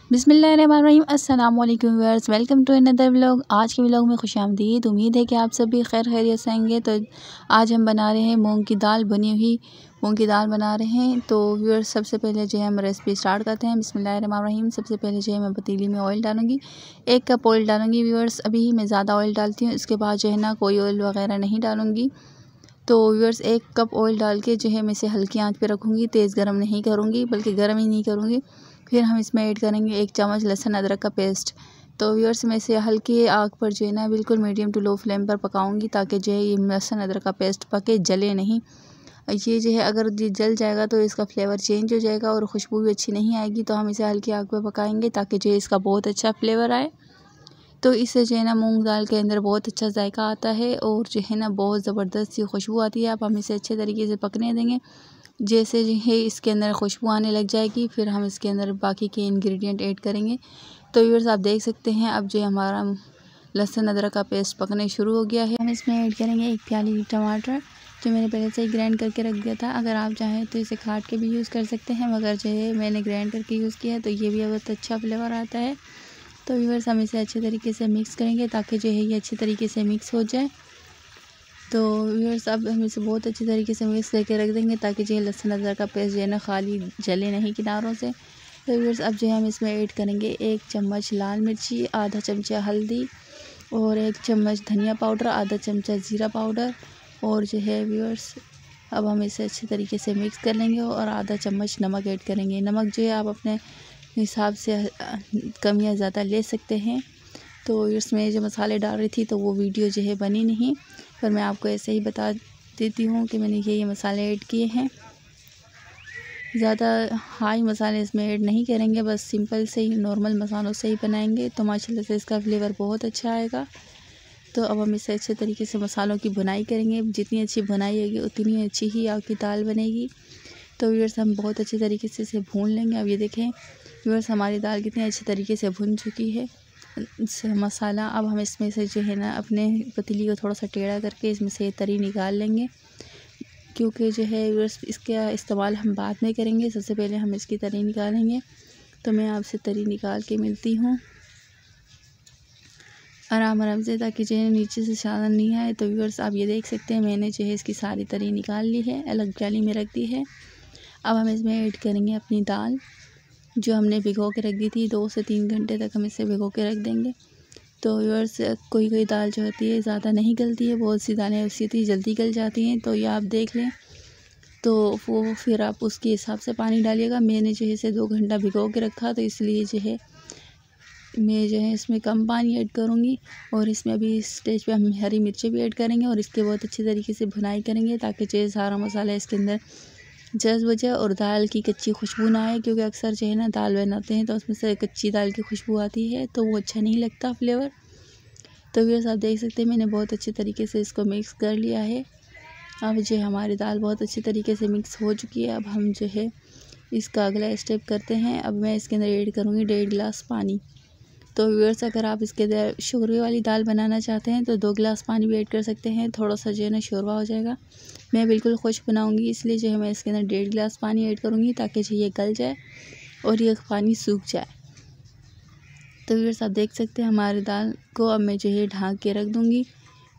बिस्मिल्लाहिर्रहमानिर्रहीम। अस्सलाम वालेकुम viewers, welcome to another vlog. आज के व्लॉग में खुशामदीद। उम्मीद है कि आप सब भी खैर खैरियत से होंगे। तो आज हम बना रहे हैं मूंग की दाल, बनी हुई मूंग की दाल बना रहे हैं। तो व्यूअर्स, सबसे पहले जो है हम रेसिपी स्टार्ट करते हैं। बिस्मिल्लाहिर्रहमानिर्रहीम। सबसे पहले जो है मैं पतीली में ऑयल डालूंगी, 1 कप ऑयल डालूंगी व्यूअर्स। अभी मैं ज़्यादा ऑयल डालती हूँ, इसके बाद जो है ना कोई ऑयल वगैरह नहीं डालूंगी। तो व्यूअर्स, 1 कप ऑयल डाल के जो है मैं इसे हल्की आंच पे रखूँगी, तेज़ गरम नहीं करूँगी, बल्कि गरम ही नहीं करूँगी। फिर हम इसमें ऐड करेंगे 1 चम्मच लहसुन अदरक का पेस्ट। तो व्यूअर्स, मैं इसे हल्की आग पर जो है ना बिल्कुल मीडियम टू लो फ्लेम पर पकाऊंगी, ताकि जो है ये लहसुन अदरक का पेस्ट पके, जले नहीं। ये जो है अगर ये जल जाएगा तो इसका फ्लेवर चेंज हो जाएगा और खुशबू भी अच्छी नहीं आएगी। तो हम इसे हल्की आग पर पकाएंगे ताकि जो है इसका बहुत अच्छा फ्लेवर आए। तो इससे जो है ना मूंग दाल के अंदर बहुत अच्छा जायका आता है और जो है ना बहुत ज़बरदस्त सी खुशबू आती है। अब हम इसे अच्छे तरीके से पकने देंगे। जैसे जो है इसके अंदर खुशबू आने लग जाएगी, फिर हम इसके अंदर बाकी के इंग्रेडिएंट ऐड करेंगे। तो व्यूअर्स, आप देख सकते हैं अब जो हमारा लहसुन अदरक का पेस्ट पकने शुरू हो गया है। हम इसमें ऐड करेंगे 1 प्याली टमाटर, जो मैंने पहले से ही ग्राइंड करके रख दिया था। अगर आप चाहें तो इसे काट के भी यूज़ कर सकते हैं, मगर जो है मैंने ग्राइंड करके यूज़ किया है तो ये भी बहुत अच्छा फ्लेवर आता है। तो व्यूअर्स, हम इसे अच्छे तरीके से मिक्स करेंगे ताकि जो है ये अच्छे तरीके से मिक्स हो जाए। तो व्यूअर्स, अब हम इसे बहुत अच्छे तरीके से मिक्स करके रख देंगे ताकि जो है लहसुन अदरक का पेस्ट जो है ना खाली जले नहीं किनारों से। तो व्यूअर्स, अब जो है हम इसमें ऐड करेंगे 1 चम्मच लाल मिर्ची, आधा चमचा हल्दी और 1 चम्मच धनिया पाउडर, आधा चमचा ज़ीरा पाउडर। और जो है व्यूअर्स, अब हम इसे अच्छे तरीके से मिक्स कर लेंगे और आधा चम्मच नमक ऐड करेंगे। नमक जो है आप अपने हिसाब से कम या ज़्यादा ले सकते हैं। तो इसमें जो मसाले डाल रही थी तो वो वीडियो जो है बनी नहीं, पर मैं आपको ऐसे ही बता देती हूँ कि मैंने ये मसाले ऐड किए हैं। ज़्यादा हाई मसाले इसमें ऐड नहीं करेंगे, बस सिंपल से ही नॉर्मल मसालों से ही बनाएंगे तो माशाल्लाह से इसका फ्लेवर बहुत अच्छा आएगा। तो अब हम इसे अच्छे तरीके से मसालों की भुनाई करेंगे। जितनी अच्छी भुनाई होगी उतनी अच्छी ही आपकी दाल बनेगी। तो व्यूअर्स, हम बहुत अच्छे तरीके से इसे भून लेंगे। अब ये देखें व्यूअर्स, हमारी दाल कितनी अच्छे तरीके से भुन चुकी है मसाला। अब हम इसमें से जो है ना अपने पतीली को थोड़ा सा टेढ़ा करके इसमें से तरी निकाल लेंगे, क्योंकि जो है व्यूअर्स इसका इस्तेमाल हम बाद में करेंगे। सबसे पहले हम इसकी तरी निकालेंगे। तो मैं आपसे तरी निकाल के मिलती हूँ आराम आराम से, ताकि जो है नीचे से सालन नहीं आए। तो व्यूअर्स, आप ये देख सकते हैं मैंने जो है इसकी सारी तरी निकाल ली है, अलग प्याली में रख दी है। अब हम इसमें ऐड करेंगे अपनी दाल, जो हमने भिगो के रख दी थी। 2 से 3 घंटे तक हम इसे भिगो के रख देंगे। तो व्यूअर्स, कोई दाल जो होती है ज़्यादा नहीं गलती है, बहुत सी दालें ऐसी होती है जल्दी गल जाती हैं। तो ये आप देख लें, तो वो फिर आप उसके हिसाब से पानी डालिएगा। मैंने जो है इसे 2 घंटा भिगो के रखा, तो इसलिए जो है मैं जो है इसमें कम पानी ऐड करूँगी। और इसमें अभी इस स्टेज पे हम हरी मिर्चें भी ऐड करेंगे और इसके बहुत अच्छे तरीके से भुनाई करेंगे, ताकि जो है सारा मसाला इसके अंदर जज़्ब हो जाए और दाल की कच्ची खुशबू ना आए। क्योंकि अक्सर जो है ना दाल बनाते हैं तो उसमें से कच्ची दाल की खुशबू आती है, तो वो अच्छा नहीं लगता फ्लेवर। तो व्यूअर्स, आप देख सकते हैं मैंने बहुत अच्छे तरीके से इसको मिक्स कर लिया है। अब जो है हमारी दाल बहुत अच्छे तरीके से मिक्स हो चुकी है। अब हम जो है इसका अगला स्टेप करते हैं। अब मैं इसके अंदर ऐड करूँगी 1.5 गिलास पानी। तो व्यूअर्स, अगर आप इसके अंदर शोरबे वाली दाल बनाना चाहते हैं तो 2 गिलास पानी भी ऐड कर सकते हैं। थोड़ा सा जो है ना शोरबा हो जाएगा। मैं बिल्कुल खुश बनाऊंगी, इसलिए जो है मैं इसके अंदर 1.5 गिलास पानी ऐड करूँगी, ताकि जो ये गल जाए और ये पानी सूख जाए। तो व्यूअर्स, आप देख सकते हैं हमारी दाल को अब मैं जो है ढाँक के रख दूँगी।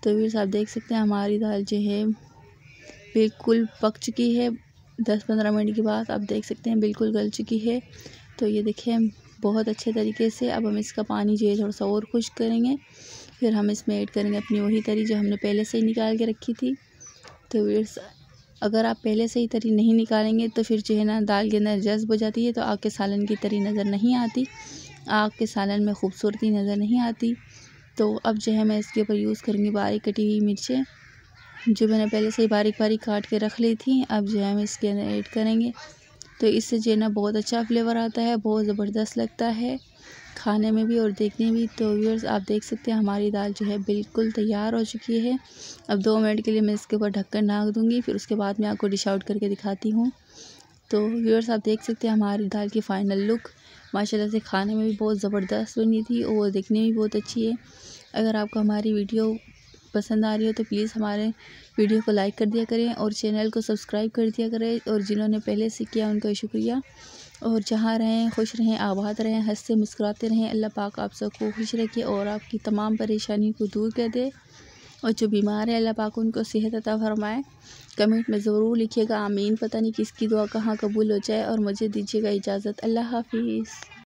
तो व्यूअर्स, आप देख सकते हैं हमारी दाल जो है बिल्कुल पक चुकी है। 10-15 मिनट के बाद आप देख सकते हैं बिल्कुल गल चुकी है। तो ये देखें बहुत अच्छे तरीके से। अब हम इसका पानी जो है थोड़ा सा और खुश्क करेंगे। फिर हम इसमें ऐड करेंगे अपनी वही तरी जो हमने पहले से ही निकाल के रखी थी। तो व्यूअर्स, अगर आप पहले से ही तरी नहीं निकालेंगे तो फिर जो है ना दाल के अंदर जज़्ब हो जाती है, तो आग के सालन की तरी नज़र नहीं आती, आग के सालन में खूबसूरती नज़र नहीं आती। तो अब जो है मैं इसके ऊपर यूज़ करूँगी बारीक कटी हुई मिर्चें, जो मैंने पहले से ही बारीक बारीक काट के रख ली थी। अब जो है हम इसके अंदर ऐड करेंगे। तो इससे जो है ना बहुत अच्छा फ्लेवर आता है, बहुत ज़बरदस्त लगता है खाने में भी और देखने भी। तो व्यूअर्स, आप देख सकते हैं हमारी दाल जो है बिल्कुल तैयार हो चुकी है। अब 2 मिनट के लिए मैं इसके ऊपर ढक्कन ढाँक दूँगी, फिर उसके बाद मैं आपको डिश आउट करके दिखाती हूँ। तो व्यूअर्स, आप देख सकते हैं हमारी दाल की फ़ाइनल लुक माशाल्लाह से खाने में भी बहुत ज़बरदस्त बनी थी और देखने में भी बहुत अच्छी है। अगर आपको हमारी वीडियो पसंद आ रही हो तो प्लीज़ हमारे वीडियो को लाइक कर दिया करें और चैनल को सब्सक्राइब कर दिया करें। और जिन्होंने पहले से किया उनका शुक्रिया। और जहाँ रहें खुश रहें, आबाद रहें, हंसते मुस्कुराते रहें। अल्लाह पाक आप सबको खुश रखे और आपकी तमाम परेशानी को दूर कर दे। और जो बीमार है अल्लाह पाक उनको सेहत अता फरमाए। कमेंट में ज़रूर लिखिएगा आमीन। पता नहीं किसकी दुआ कहाँ कबूल हो जाए। और मुझे दीजिएगा इजाज़त। अल्लाह हाफिज़।